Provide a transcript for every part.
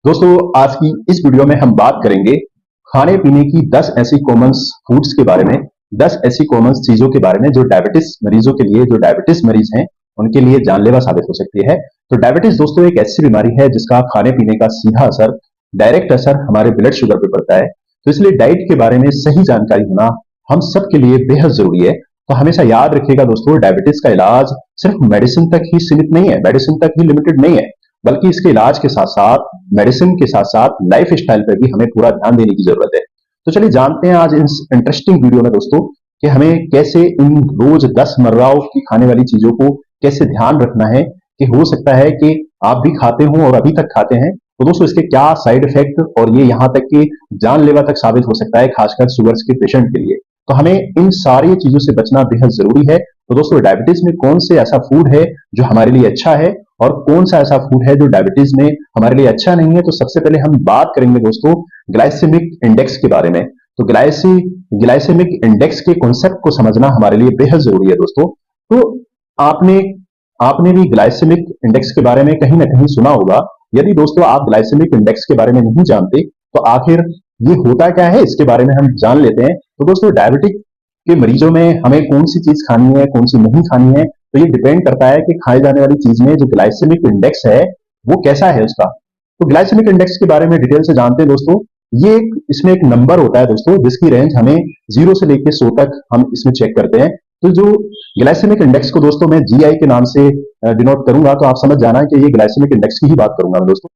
दोस्तों आज की इस वीडियो में हम बात करेंगे खाने पीने की 10 ऐसी कॉमन फूड्स के बारे में, 10 ऐसी कॉमन चीजों के बारे में जो डायबिटीज मरीजों के लिए, जो डायबिटीज मरीज हैं उनके लिए जानलेवा साबित हो सकती है। तो डायबिटीज दोस्तों एक ऐसी बीमारी है जिसका खाने पीने का सीधा असर, डायरेक्ट असर हमारे ब्लड शुगर पर पड़ता है। तो इसलिए डाइट के बारे में सही जानकारी होना हम सब के लिए बेहद जरूरी है। तो हमेशा याद रखिएगा दोस्तों, डायबिटीज का इलाज सिर्फ मेडिसिन तक ही सीमित नहीं है, मेडिसिन तक ही लिमिटेड नहीं है, बल्कि इसके इलाज के साथ साथ, मेडिसिन के साथ साथ लाइफ स्टाइल पर भी हमें पूरा ध्यान देने की जरूरत है। तो चलिए जानते हैं आज इस इंटरेस्टिंग वीडियो में दोस्तों कि हमें कैसे इन रोज 10 मर्राओं की खाने वाली चीजों को कैसे ध्यान रखना है। कि हो सकता है कि आप भी खाते हो और अभी तक खाते हैं, तो दोस्तों इसके क्या साइड इफेक्ट और ये यहाँ तक कि जानलेवा तक साबित हो सकता है, खासकर शुगर के पेशेंट के लिए। तो हमें इन सारी चीजों से बचना बेहद जरूरी है। तो दोस्तों डायबिटीज में कौन से ऐसा फूड है जो हमारे लिए अच्छा है और कौन सा ऐसा फूड है जो डायबिटीज में हमारे लिए अच्छा नहीं है। तो सबसे पहले हम बात करेंगे दोस्तों ग्लाइसेमिक इंडेक्स के बारे में। तो ग्लाइसेमिक इंडेक्स के कॉन्सेप्ट को समझना हमारे लिए बेहद जरूरी है दोस्तों। तो आपने आपने भी ग्लाइसेमिक इंडेक्स के बारे में कहीं ना कहीं सुना होगा। यदि दोस्तों आप ग्लाइसेमिक इंडेक्स के बारे में नहीं जानते तो आखिर ये होता क्या है, इसके बारे में हम जान लेते हैं। तो दोस्तों डायबिटिक के मरीजों में हमें कौन सी चीज खानी है, कौन सी नहीं खानी है, तो ये डिपेंड करता है कि खाई जाने वाली चीज में जो ग्लाइसेमिक इंडेक्स है वो कैसा है उसका। तो ग्लाइसेमिक इंडेक्स के बारे में डिटेल से जानते हैं दोस्तों। इसमें एक नंबर होता है दोस्तों जिसकी रेंज हमें 0 से लेकर 100 तक हम इसमें चेक करते हैं। तो जो ग्लाइसेमिक इंडेक्स को दोस्तों मैं जीआई के नाम से डिनोट करूंगा, तो आप समझ जाना कि ये ग्लाइसेमिक इंडेक्स की ही बात करूंगा दोस्तों।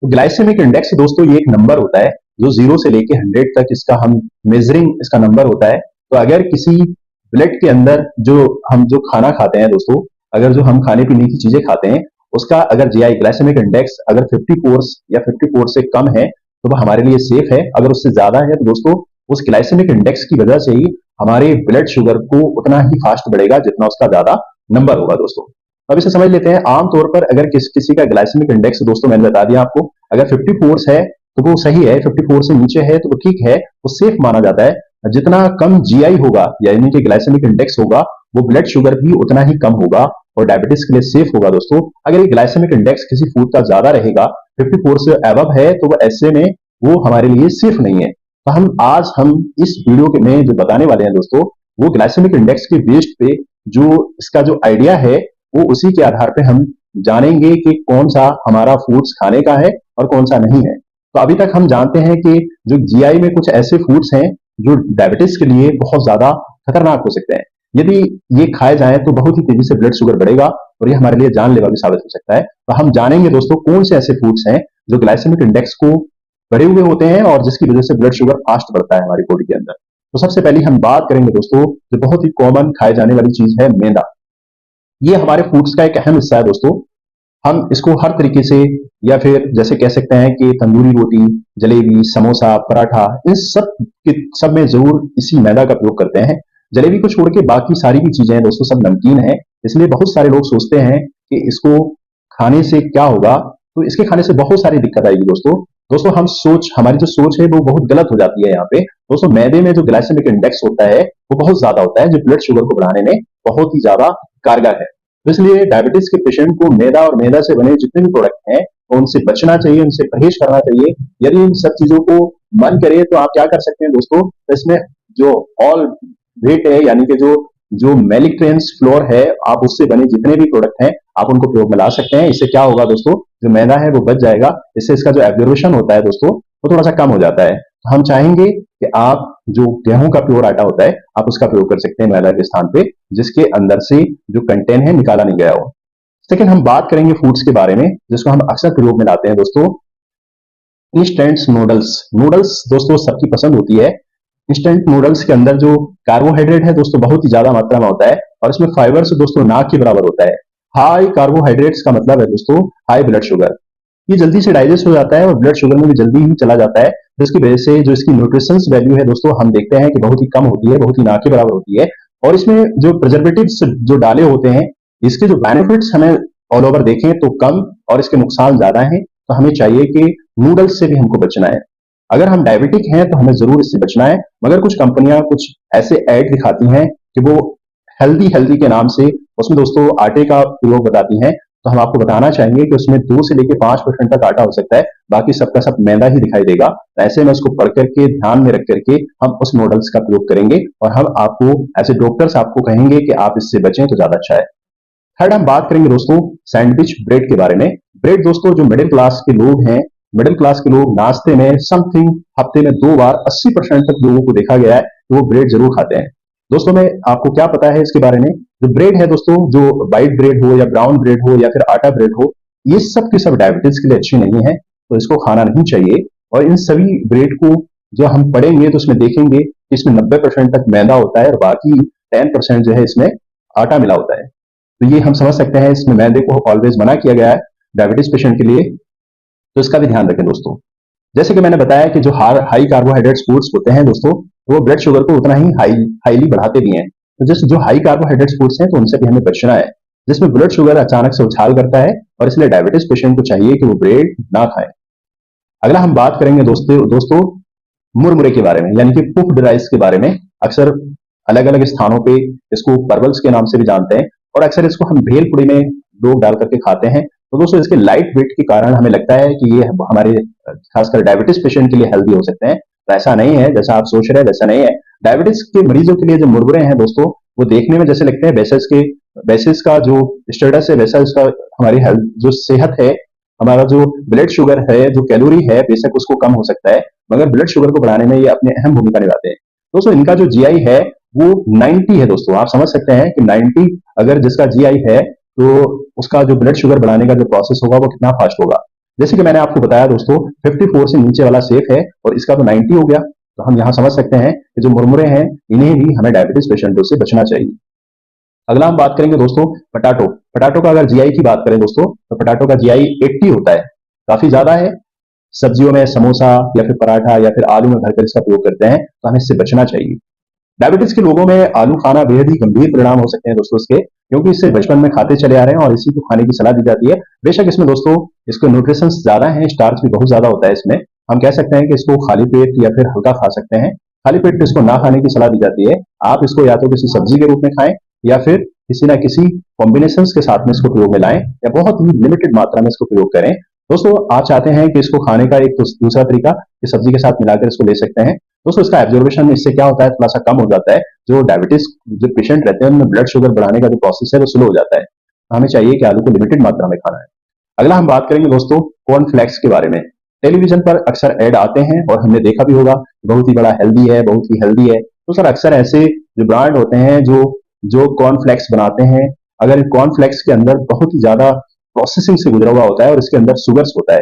तो ग्लाइसेमिक इंडेक्स दोस्तों ये एक नंबर होता है जो 0 से लेके 100 तक इसका हम मेजरिंग इसका नंबर होता है। तो अगर किसी ब्लड के अंदर जो खाना खाते हैं दोस्तों, अगर जो हम खाने पीने की चीजें खाते हैं उसका अगर जीआई ग्लाइसेमिक इंडेक्स अगर 54 या 54 से कम है तो वो हमारे लिए सेफ है। अगर उससे ज्यादा है तो दोस्तों उस ग्लाइसेमिक इंडेक्स की वजह से ही हमारे ब्लड शुगर को उतना ही फास्ट बढ़ेगा जितना उसका ज्यादा नंबर होगा दोस्तों। अब इसे समझ लेते हैं। आमतौर पर अगर किसी का ग्लाइसेमिक इंडेक्स दोस्तों मैंने बता दिया आपको, अगर 54 है तो वो सही है, 54 से नीचे है तो वो ठीक है, वो सेफ माना जाता है। जितना कम जीआई होगा यानी कि ग्लाइसेमिक इंडेक्स होगा वो ब्लड शुगर भी उतना ही कम होगा और डायबिटीज के लिए सेफ होगा दोस्तों। अगर ये ग्लाइसेमिक इंडेक्स किसी फूड का ज्यादा रहेगा, 54 से अबव है, तो वो ऐसे में वो हमारे लिए सेफ नहीं है। तो हम इस वीडियो में जो बताने वाले हैं दोस्तों, वो ग्लाइसेमिक इंडेक्स के बेस्ड पे जो इसका जो आइडिया है वो उसी के आधार पे हम जानेंगे कि कौन सा हमारा फूड्स खाने का है और कौन सा नहीं है। तो अभी तक हम जानते हैं कि जो जीआई में कुछ ऐसे फूड्स हैं जो डायबिटीज के लिए बहुत ज्यादा खतरनाक हो सकते हैं। यदि ये खाए जाएं तो बहुत ही तेजी से ब्लड शुगर बढ़ेगा और ये हमारे लिए जानलेवा भी साबित हो सकता है। तो हम जानेंगे दोस्तों कौन से ऐसे फूड्स हैं जो ग्लाइसेमिक इंडेक्स को बढ़े हुए होते हैं और जिसकी वजह से ब्लड शुगर फास्ट बढ़ता है हमारी बॉडी के अंदर। तो सबसे पहले हम बात करेंगे दोस्तों जो बहुत ही कॉमन खाए जाने वाली चीज है, मैदा। ये हमारे फूड्स का एक अहम हिस्सा है दोस्तों। हम इसको हर तरीके से, या फिर जैसे कह सकते हैं कि तंदूरी रोटी, जलेबी, समोसा, पराठा, इन सब में जरूर इसी मैदा का प्रयोग करते हैं। जलेबी को छोड़ के बाकी सारी भी चीजें दोस्तों सब नमकीन है, इसलिए बहुत सारे लोग सोचते हैं कि इसको खाने से क्या होगा। तो इसके खाने से बहुत सारी दिक्कत आएगी दोस्तों। दोस्तों हमारी जो सोच है वो बहुत गलत हो जाती है यहाँ पे। दोस्तों मैदे में जो ग्लाइसेमिक इंडेक्स होता है वो बहुत ज्यादा होता है, जो ब्लड शुगर को बढ़ाने में बहुत ही ज्यादा कारगर है। तो इसलिए डायबिटीज के पेशेंट को मैदा और मैदा से बने जितने भी प्रोडक्ट हैं उनसे बचना चाहिए, उनसे परहेज करना चाहिए। यदि इन सब चीजों को मन करे तो आप क्या कर सकते हैं दोस्तों, तो इसमें जो ऑल वेट है यानी कि जो जो मेलिक्ट्रेंस फ्लोर है, आप उससे बने जितने भी प्रोडक्ट हैं आप उनको प्रयोग में ला सकते हैं। इससे क्या होगा दोस्तों, जो मैदा है वो बच जाएगा, इससे इसका जो एब्जॉर्प्शन होता है दोस्तों वो थोड़ा सा कम हो जाता है। तो हम चाहेंगे कि आप जो गेहूं का प्योर आटा होता है आप उसका प्रयोग कर सकते हैं मैदा के स्थान पे, जिसके अंदर से जो कंटेंट है निकाला नहीं गया हो। सेकंड हम बात करेंगे फूड्स के बारे में जिसको हम अक्सर प्रयोग में लाते हैं दोस्तों, इंस्टेंट नूडल्स। नूडल्स दोस्तों सबकी पसंद होती है। इंस्टेंट नूडल्स के अंदर जो कार्बोहाइड्रेट है दोस्तों बहुत ही ज्यादा मात्रा में होता है और इसमें फाइबर्स दोस्तों ना के बराबर होता है। हाई कार्बोहाइड्रेट्स का मतलब है दोस्तों हाई ब्लड शुगर। ये जल्दी से डाइजेस्ट हो जाता है और ब्लड शुगर में भी जल्दी ही चला जाता है, जिसकी वजह से जो इसकी न्यूट्रिशंस वैल्यू है दोस्तों हम देखते हैं कि बहुत ही कम होती है, बहुत ही ना के बराबर होती है। और इसमें जो प्रिजर्वेटिव्स जो डाले होते हैं, इसके जो बेनिफिट्स हमें ऑल ओवर देखें तो कम और इसके नुकसान ज्यादा हैं। तो हमें चाहिए कि नूडल्स से भी हमको बचना है। अगर हम डायबिटिक हैं तो हमें जरूर इससे बचना है, मगर कुछ कंपनियां कुछ ऐसे ऐड दिखाती हैं कि वो हेल्दी हेल्दी के नाम से उसमें दोस्तों आटे का प्रयोग बताती हैं। तो हम आपको बताना चाहेंगे कि उसमें 2 से लेके 5% तक आटा हो सकता है, बाकी सबका सब मैदा ही दिखाई देगा। तो ऐसे में उसको पढ़ करके ध्यान में रख करके हम उस मॉडल्स का प्रयोग करेंगे और हम आपको एज ए डॉक्टर्स आपको कहेंगे कि आप इससे बचें तो ज्यादा अच्छा है। थर्ड हम बात करेंगे दोस्तों सैंडविच ब्रेड के बारे में। ब्रेड दोस्तों जो मिडिल क्लास के लोग हैं, मिडिल क्लास के लोग नाश्ते में समथिंग हफ्ते में 2 बार 80% तक लोगों को देखा गया है कि वो ब्रेड जरूर खाते हैं। दोस्तों में आपको क्या पता है इसके बारे में? जो ब्रेड है दोस्तों, जो व्हाइट ब्रेड हो या ब्राउन ब्रेड हो या फिर आटा ब्रेड हो, ये सब की सब डायबिटीज के लिए अच्छी नहीं है, तो इसको खाना नहीं चाहिए। और इन सभी ब्रेड को जो हम पढ़ेंगे तो उसमें देखेंगे कि इसमें 90% तक मैदा होता है और बाकी 10% जो है इसमें आटा मिला होता है। तो ये हम समझ सकते हैं, इसमें मैदे को ऑलवेज मना किया गया है डायबिटीज पेशेंट के लिए, तो इसका भी ध्यान रखें दोस्तों। जैसे कि मैंने बताया कि जो हाई कार्बोहाइड्रेट फूड्स होते हैं दोस्तों, वो ब्लड शुगर को उतना ही हाईली बढ़ाते भी हैं। तो जैसे जो हाई कार्बोहाइड्रेट फूड्स हैं तो उनसे भी हमें बचना है, जिसमें ब्लड शुगर अचानक से उछाल करता है, और इसलिए डायबिटीज पेशेंट को चाहिए कि वो ब्रेड ना खाएं। अगला हम बात करेंगे दोस्तों मुरमुरे के बारे में, यानी कि पुफ्ड राइस के बारे में। अक्सर अलग अलग स्थानों पे इसको परवल्स के नाम से भी जानते हैं, और अक्सर इसको हम भेलपुरी में लोग डाल करके खाते हैं। तो दोस्तों इसके लाइट वेट के कारण हमें लगता है कि ये हमारे खासकर डायबिटीज पेशेंट के लिए हेल्दी हो सकते हैं। तो ऐसा नहीं है, जैसा आप सोच रहे हैं वैसा नहीं है। डायबिटीज के मरीजों के लिए जो मुरमुरे हैं दोस्तों, वो देखने में जैसे लगते हैं बेसिस का जो स्टेटस है वैसा इसका हमारी हेल्थ जो सेहत है, हमारा जो ब्लड शुगर है, जो कैलोरी है, बेशक उसको कम हो सकता है, मगर ब्लड शुगर को बढ़ाने में ये अपने अहम भूमिका निभाते हैं। दोस्तों इनका जो जीआई है वो 90 है दोस्तों। आप समझ सकते हैं कि 90 अगर जिसका जीआई है तो उसका जो ब्लड शुगर बढ़ाने का जो प्रोसेस होगा वो कितना फास्ट होगा। जैसे कि मैंने आपको बताया दोस्तों 54 से नीचे वाला सेफ है और इसका तो 90 हो गया। तो हम यहाँ समझ सकते हैं कि जो मुरमुरे हैं इन्हें भी हमें डायबिटीज पेशेंटों से बचना चाहिए। अगला हम बात करेंगे दोस्तों पटाटो। पटाटो का अगर जीआई की बात करें दोस्तों, तो पटाटो का जीआई 80 होता है, काफी ज्यादा है। सब्जियों में समोसा या फिर पराठा या फिर आलू में भरकर इसका प्रयोग करते हैं, तो हमें इससे बचना चाहिए। डायबिटीज के लोगों में आलू खाना बेहद ही गंभीर परिणाम हो सकते हैं दोस्तों इसके, क्योंकि इसे बचपन में खाते चले आ रहे हैं और इसी को खाने की सलाह दी जाती है। बेशक इसमें दोस्तों इसके न्यूट्रिशन ज्यादा है, स्टार्च भी बहुत ज्यादा होता है इसमें। हम कह सकते हैं कि इसको खाली पेट या फिर हल्का खा सकते हैं। खाली पेट इसको ना खाने की सलाह दी जाती है। आप इसको या तो किसी सब्जी के रूप में खाएं या फिर किसी ना किसी कॉम्बिनेशन के साथ में इसको प्रयोग में लाएं, या बहुत ही लिमिटेड मात्रा में इसको प्रयोग करें। दोस्तों आप चाहते हैं कि इसको खाने का एक दूसरा तरीका कि सब्जी के साथ मिलाकर इसको ले सकते हैं। दोस्तों इसका एब्जॉर्प्शन इससे क्या होता है, थोड़ा सा कम हो जाता है। जो डायबिटीज जो पेशेंट रहते हैं उनमें ब्लड शुगर बढ़ाने का जो प्रोसेस है वो स्लो हो जाता है। तो हमें चाहिए कि आलू को लिमिटेड मात्रा में खाना है। अगला हम बात करेंगे दोस्तों कॉर्नफ्लेक्स के बारे में। टेलीविजन पर अक्सर ऐड आते हैं और हमने देखा भी होगा, बहुत ही बड़ा हेल्दी है, बहुत ही हेल्दी है। तो सर अक्सर ऐसे जो ब्रांड होते हैं जो जो कॉर्नफ्लेक्स बनाते हैं, अगर कॉर्नफ्लेक्स के अंदर बहुत ही ज्यादा प्रोसेसिंग से गुजरा हुआ होता है और इसके अंदर शुगर्स होता है,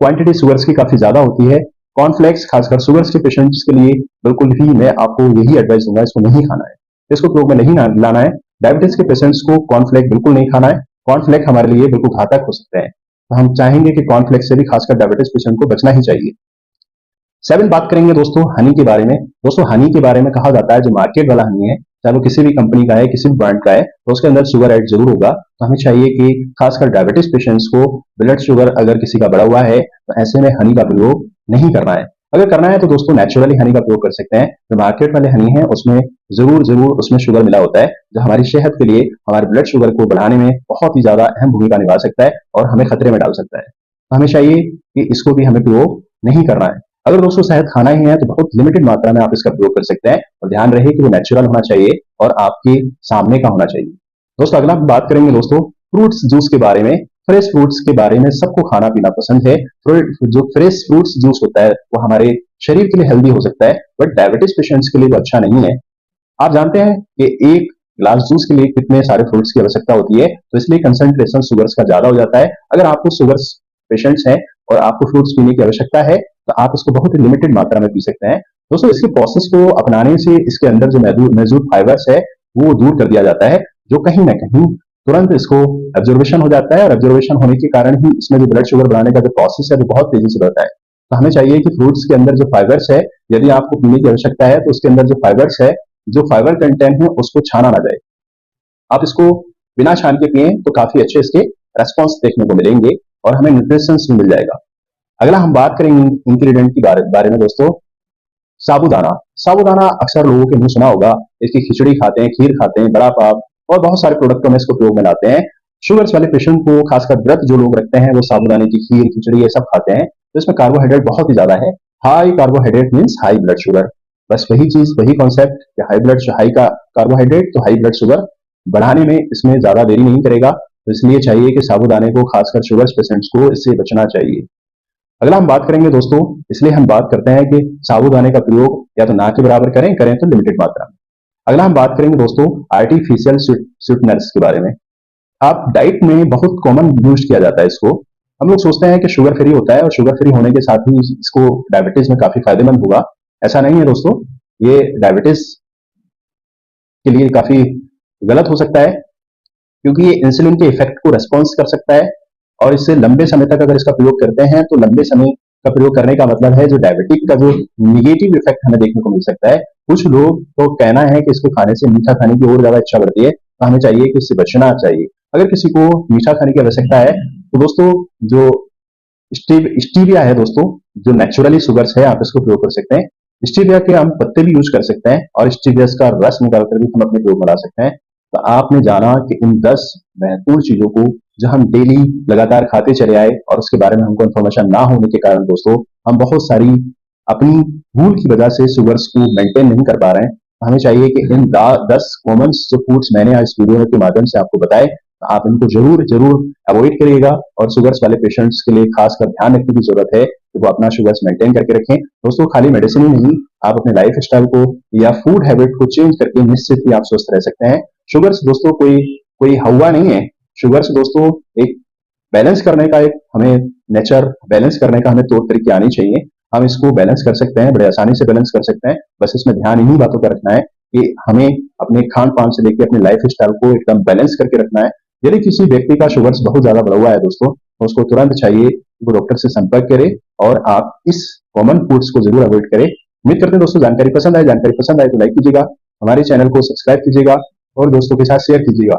क्वांटिटी शुगर्स की काफी ज्यादा होती है। कॉर्नफ्लेक्स खासकर शुगर्स के पेशेंट्स के लिए बिल्कुल ही मैं आपको यही एडवाइस दूंगा, इसको नहीं खाना है, इसको प्रयोग में नहीं लाना है। डायबिटीज के पेशेंट्स को कॉर्नफ्लेक्स बिल्कुल नहीं खाना है। कॉर्नफ्लेक्स हमारे लिए बिल्कुल घातक हो सकते हैं, तो हम चाहेंगे कि कॉर्नफ्लेक्स से भी खासकर डायबिटीज पेशेंट को बचना ही चाहिए। 7 बात करेंगे दोस्तों हनी के बारे में। दोस्तों हनी के बारे में कहा जाता है जो मार्केट वाला हनी है, चाहे वो किसी भी कंपनी का है, किसी भी ब्रांड का है, तो उसके अंदर शुगर ऐड जरूर होगा। तो हमें चाहिए कि खासकर डायबिटीज पेशेंट्स को ब्लड शुगर अगर किसी का बढ़ा हुआ है तो ऐसे में हनी का प्रयोग नहीं करना है। अगर करना है तो दोस्तों नेचुरली हनी का प्रयोग कर सकते हैं। जो मार्केट वाले हनी है उसमें जरूर जरूर उसमें शुगर मिला होता है, जो हमारी सेहत के लिए हमारे ब्लड शुगर को बढ़ाने में बहुत ही ज्यादा अहम भूमिका निभा सकता है और हमें खतरे में डाल सकता है। तो हमें चाहिए कि इसको भी हमें प्रयोग नहीं करना है। अगर दोस्तों शहद खाना ही है तो बहुत लिमिटेड मात्रा में आप इसका प्रयोग कर सकते हैं, और ध्यान रहे कि वो नेचुरल होना चाहिए और आपके सामने का होना चाहिए। दोस्तों अगला हम बात करेंगे दोस्तों फ्रूट्स जूस के बारे में। फ्रेश फ्रूट्स के बारे में सबको खाना पीना पसंद है। जो फ्रेश फ्रूट्स जूस होता है वो हमारे शरीर के लिए हेल्दी हो सकता है, बट डायबिटीज पेशेंट्स के लिए वो अच्छा नहीं है। आप जानते हैं कि एक ग्लास जूस के लिए कितने सारे फ्रूट्स की आवश्यकता होती है, तो इसलिए कंसंट्रेशन शुगर्स का ज्यादा हो जाता है। अगर आपको शुगर्स पेशेंट्स हैं और आपको फ्रूट्स पीने की आवश्यकता है तो आप इसको बहुत ही लिमिटेड मात्रा में पी सकते हैं। दोस्तों इसके प्रोसेस को अपनाने से इसके अंदर जो मौजूद फाइबर्स है वो दूर कर दिया जाता है, जो कहीं ना कहीं तुरंत इसको एब्जॉर्बेशन हो जाता है, और एब्जॉर्बेशन होने के कारण ही इसमें जो ब्लड शुगर बढ़ाने का जो प्रोसेस है वो बहुत तेजी से बढ़ता है। तो हमें चाहिए कि फ्रूट्स के अंदर जो फाइबर्स है, यदि आपको पीने की आवश्यकता है तो उसके अंदर जो फाइबर्स है, जो फाइबर कंटेंट है उसको छाना ना जाए। आप इसको बिना छान के पिए तो काफी अच्छे इसके रेस्पॉन्स देखने को मिलेंगे और हमें न्यूट्रिशन भी मिल जाएगा। अगला हम बात करेंगे इंग्रेडिएंट की बारे में दोस्तों साबूदाना। साबूदाना अक्सर लोगों के मुंह सुना होगा, इसकी खिचड़ी खाते हैं, खीर खाते हैं, बड़ा पाव और बहुत सारे प्रोडक्टों में इसको प्रयोग में लाते हैं। शुगर्स वाले पेशेंट को, खासकर व्रत जो लोग रखते हैं, वो साबूदाने की खीर, खिचड़ी ये सब खाते हैं, तो इसमें कार्बोहाइड्रेट बहुत ही ज्यादा है। High carbohydrate means high blood sugar. बस वही चीज, वही कॉन्सेप्ट कि हाई का कार्बोहाइड्रेट तो हाई ब्लड शुगर बढ़ाने में इसमें ज्यादा देरी नहीं करेगा। तो इसलिए चाहिए कि साबूदाने को, खासकर शुगर्स पेशेंट्स को, इससे बचना चाहिए। अगला हम बात करेंगे दोस्तों, इसलिए हम बात करते हैं कि साबूदाने का प्रयोग या तो ना के बराबर करें, करें तो लिमिटेड मात्रा में। अगला हम बात करेंगे दोस्तों आर्टिफिशियल स्वीटनर्स के बारे में। आप डाइट में बहुत कॉमन यूज किया जाता है इसको। हम लोग सोचते हैं कि शुगर फ्री होता है और शुगर फ्री होने के साथ ही इसको डायबिटीज में काफी फायदेमंद होगा। ऐसा नहीं है दोस्तों, ये डायबिटीज के लिए काफी गलत हो सकता है, क्योंकि ये इंसुलिन के इफेक्ट को रेस्पॉन्स कर सकता है और इससे लंबे समय तक अगर इसका प्रयोग करते हैं तो लंबे समय का प्रयोग करने का मतलब है जो डायबिटिक का जो निगेटिव इफेक्ट हमें देखने को मिल सकता है। कुछ लोग तो कहना है कि इसको खाने से मीठा खाने की और ज्यादा इच्छा बढ़ती है, तो हमें चाहिए कि इससे बचना चाहिए। अगर किसी को मीठा खाने की आवश्यकता है तो दोस्तों जो स्टीविया है दोस्तों, जो नेचुरली शुगर्स है, आप इसको प्रयोग कर सकते हैं। स्टीविया के हम पत्ते भी यूज कर सकते हैं और स्टीविया का रस निकालकर भी हम अपने प्रयोग में ला सकते हैं। तो आपने जाना कि इन 10 महत्वपूर्ण चीजों को जो हम डेली लगातार खाते चले आए और उसके बारे में हमको इन्फॉर्मेशन ना होने के कारण दोस्तों हम बहुत सारी अपनी भूल की वजह से शुगर्स को मेंटेन नहीं कर पा रहे हैं। हमें चाहिए कि इन 10 कॉमन जो फूड्स मैंने आज वीडियो के माध्यम से आपको बताए, आप इनको जरूर जरूर अवॉइड करिएगा। और शुगर्स वाले पेशेंट्स के लिए खासकर ध्यान रखने की जरूरत है कि वो अपना शुगर्स मेंटेन करके रखें। दोस्तों खाली मेडिसिन ही नहीं, आप अपने लाइफ स्टाइल को या फूड हैबिट को चेंज करके निश्चित ही आप स्वस्थ रह सकते हैं। शुगर्स दोस्तों कोई कोई हवा नहीं है। शुगर्स दोस्तों एक बैलेंस करने का, एक हमें नेचर बैलेंस करने का हमें तौर तरीके आनी चाहिए। हम इसको बैलेंस कर सकते हैं, बड़े आसानी से बैलेंस कर सकते हैं। बस इसमें ध्यान इन्हीं बातों का रखना है कि हमें अपने खान पान से लेकर अपने लाइफ स्टाइल को एकदम बैलेंस करके रखना है। यदि किसी व्यक्ति का शुगर्स बहुत ज्यादा बढ़ा हुआ है दोस्तों, तो उसको तुरंत चाहिए कि वो डॉक्टर से संपर्क करे और आप इस कॉमन फूड्स को जरूर अवॉइड करें। उम्मीद करते हैं दोस्तों जानकारी पसंद आए तो लाइक कीजिएगा, हमारे चैनल को सब्सक्राइब कीजिएगा और दोस्तों के साथ शेयर कीजिएगा।